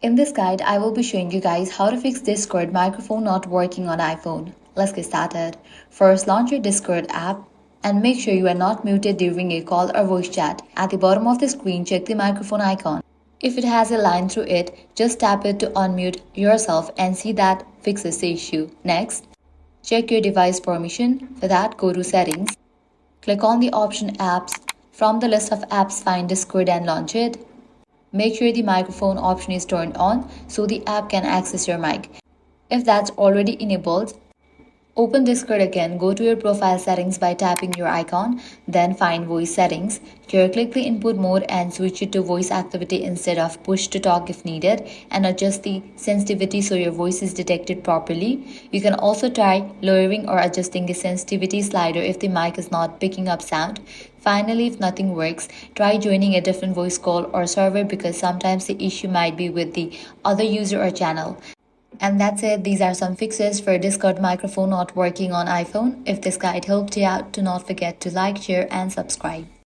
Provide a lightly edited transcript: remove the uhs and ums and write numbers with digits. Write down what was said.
In this guide, I will be showing you guys how to fix Discord microphone not working on iPhone. Let's get started. First, launch your Discord app and make sure you are not muted during a call or voice chat. At the bottom of the screen, check the microphone icon. If it has a line through it, just tap it to unmute yourself and see that fixes the issue. Next, check your device permission. For that, go to Settings. Click on the option Apps. From the list of apps, find Discord and launch it. Make sure the microphone option is turned on so the app can access your mic. If that's already enabled, open Discord again, go to your profile settings by tapping your icon, then find voice settings. Here click the input mode and switch it to voice activity instead of push to talk if needed, and adjust the sensitivity so your voice is detected properly. You can also try lowering or adjusting the sensitivity slider if the mic is not picking up sound. Finally, if nothing works, try joining a different voice call or server because sometimes the issue might be with the other user or channel. And that's it. These are some fixes for Discord microphone not working on iPhone. If this guide helped you out, do not forget to like, share, and subscribe.